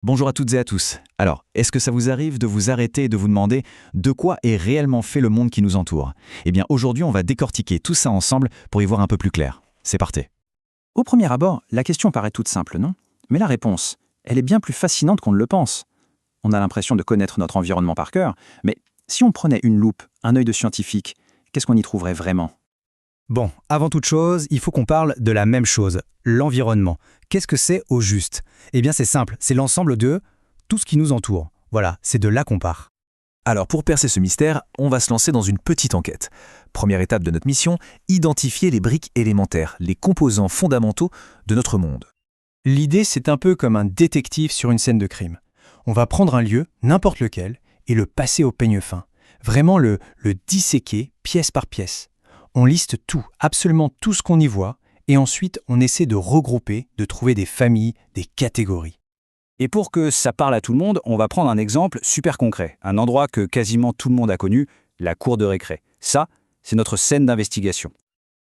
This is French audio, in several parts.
Bonjour à toutes et à tous. Alors, est-ce que ça vous arrive de vous arrêter et de vous demander de quoi est réellement fait le monde qui nous entoure? Eh bien, aujourd'hui, on va décortiquer tout ça ensemble pour y voir un peu plus clair. C'est parti. Au premier abord, la question paraît toute simple, non? Mais la réponse, elle est bien plus fascinante qu'on ne le pense. On a l'impression de connaître notre environnement par cœur, mais si on prenait une loupe, un œil de scientifique, qu'est-ce qu'on y trouverait vraiment? Bon, avant toute chose, il faut qu'on parle de la même chose, l'environnement. Qu'est-ce que c'est au juste? Eh bien c'est simple, c'est l'ensemble de tout ce qui nous entoure. Voilà, c'est de là qu'on part. Alors pour percer ce mystère, on va se lancer dans une petite enquête. Première étape de notre mission, identifier les briques élémentaires, les composants fondamentaux de notre monde. L'idée, c'est un peu comme un détective sur une scène de crime. On va prendre un lieu, n'importe lequel, et le passer au peigne fin. Vraiment le disséquer pièce par pièce. On liste tout, absolument tout ce qu'on y voit, et ensuite on essaie de regrouper, de trouver des familles, des catégories. Et pour que ça parle à tout le monde, on va prendre un exemple super concret, un endroit que quasiment tout le monde a connu, la cour de récré. Ça, c'est notre scène d'investigation.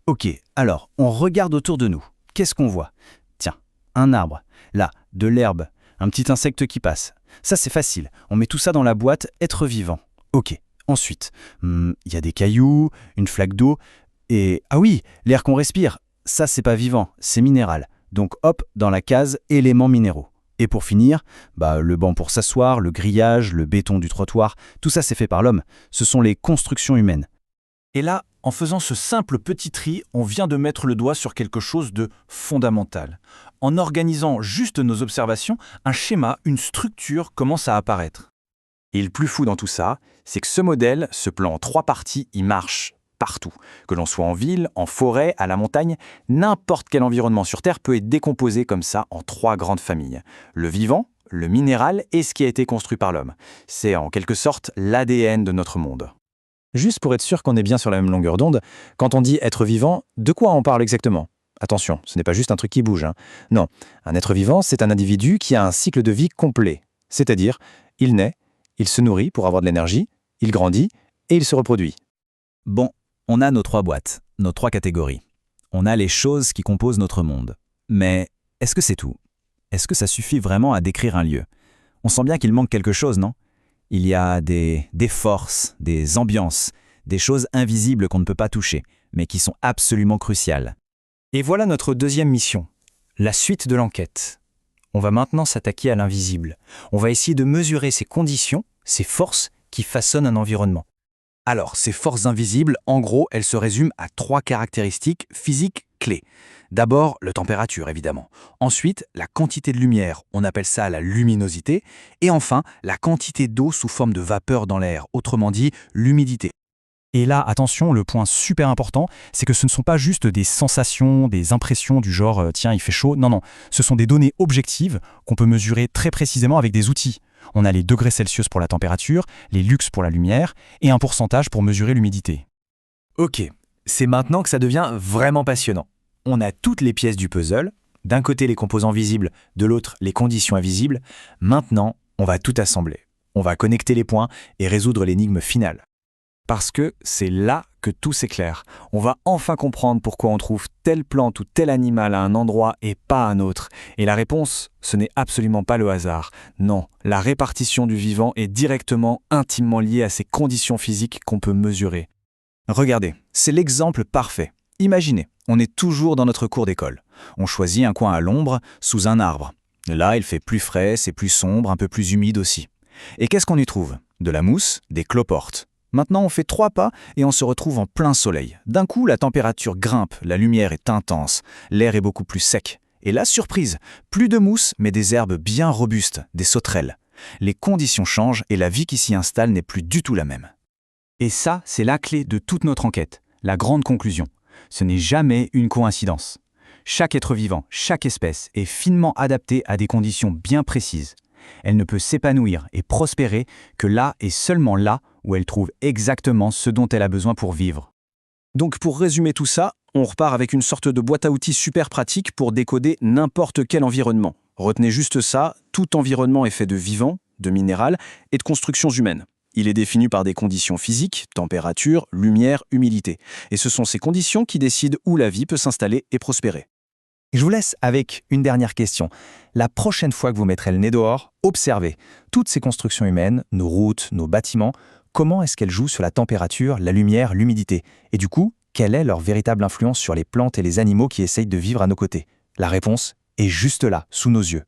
Ok, alors, on regarde autour de nous. Qu'est-ce qu'on voit? Tiens, un arbre. Là, de l'herbe. Un petit insecte qui passe. Ça, c'est facile. On met tout ça dans la boîte « Être vivant ». Ok. Ensuite, il y a des cailloux, une flaque d'eau, et... Ah oui, l'air qu'on respire, ça c'est pas vivant, c'est minéral. Donc hop, dans la case « éléments minéraux ». Et pour finir, le banc pour s'asseoir, le grillage, le béton du trottoir, tout ça c'est fait par l'homme. Ce sont les constructions humaines. Et là, en faisant ce simple petit tri, on vient de mettre le doigt sur quelque chose de fondamental. En organisant juste nos observations, un schéma, une structure commence à apparaître. Et le plus fou dans tout ça, c'est que ce modèle, ce plan en 3 parties, il marche partout. Que l'on soit en ville, en forêt, à la montagne, n'importe quel environnement sur Terre peut être décomposé comme ça en 3 grandes familles. Le vivant, le minéral et ce qui a été construit par l'homme. C'est en quelque sorte l'ADN de notre monde. Juste pour être sûr qu'on est bien sur la même longueur d'onde, quand on dit être vivant, de quoi on parle exactement? Attention, ce n'est pas juste un truc qui bouge. Non, un être vivant, c'est un individu qui a un cycle de vie complet. C'est-à-dire, il naît, il se nourrit pour avoir de l'énergie, il grandit et il se reproduit. Bon, on a nos 3 boîtes, nos 3 catégories. On a les choses qui composent notre monde. Mais est-ce que c'est tout? Est-ce que ça suffit vraiment à décrire un lieu? On sent bien qu'il manque quelque chose, non? Il y a des forces, des ambiances, des choses invisibles qu'on ne peut pas toucher, mais qui sont absolument cruciales. Et voilà notre deuxième mission, la suite de l'enquête. On va maintenant s'attaquer à l'invisible. On va essayer de mesurer ces conditions, ces forces qui façonnent un environnement. Alors, ces forces invisibles, en gros, elles se résument à 3 caractéristiques physiques clés. D'abord, la température, évidemment. Ensuite, la quantité de lumière, on appelle ça la luminosité. Et enfin, la quantité d'eau sous forme de vapeur dans l'air, autrement dit, l'humidité. Et là, attention, le point super important, c'est que ce ne sont pas juste des sensations, des impressions du genre « tiens, il fait chaud ». Non, ce sont des données objectives qu'on peut mesurer très précisément avec des outils. On a les degrés Celsius pour la température, les lux pour la lumière et un pourcentage pour mesurer l'humidité. Ok, c'est maintenant que ça devient vraiment passionnant. On a toutes les pièces du puzzle, d'un côté les composants visibles, de l'autre les conditions invisibles. Maintenant, on va tout assembler. On va connecter les points et résoudre l'énigme finale. Parce que c'est là que tout s'éclaire. On va enfin comprendre pourquoi on trouve telle plante ou tel animal à un endroit et pas à un autre. Et la réponse, ce n'est absolument pas le hasard. Non, la répartition du vivant est directement, intimement liée à ces conditions physiques qu'on peut mesurer. Regardez, c'est l'exemple parfait. Imaginez, on est toujours dans notre cour d'école. On choisit un coin à l'ombre, sous un arbre. Là, il fait plus frais, c'est plus sombre, un peu plus humide aussi. Et qu'est-ce qu'on y trouve? De la mousse, des cloportes. Maintenant, on fait 3 pas et on se retrouve en plein soleil. D'un coup, la température grimpe, la lumière est intense, l'air est beaucoup plus sec. Et là, surprise, plus de mousse, mais des herbes bien robustes, des sauterelles. Les conditions changent et la vie qui s'y installe n'est plus du tout la même. Et ça, c'est la clé de toute notre enquête, la grande conclusion. Ce n'est jamais une coïncidence. Chaque être vivant, chaque espèce est finement adaptée à des conditions bien précises. Elle ne peut s'épanouir et prospérer que là et seulement là où elle trouve exactement ce dont elle a besoin pour vivre. Donc pour résumer tout ça, on repart avec une sorte de boîte à outils super pratique pour décoder n'importe quel environnement. Retenez juste ça, tout environnement est fait de vivant, de minéral et de constructions humaines. Il est défini par des conditions physiques, température, lumière, humidité. Et ce sont ces conditions qui décident où la vie peut s'installer et prospérer. Et je vous laisse avec une dernière question. La prochaine fois que vous mettrez le nez dehors, observez toutes ces constructions humaines, nos routes, nos bâtiments, comment est-ce qu'elles jouent sur la température, la lumière, l'humidité? Et du coup, quelle est leur véritable influence sur les plantes et les animaux qui essayent de vivre à nos côtés? La réponse est juste là, sous nos yeux.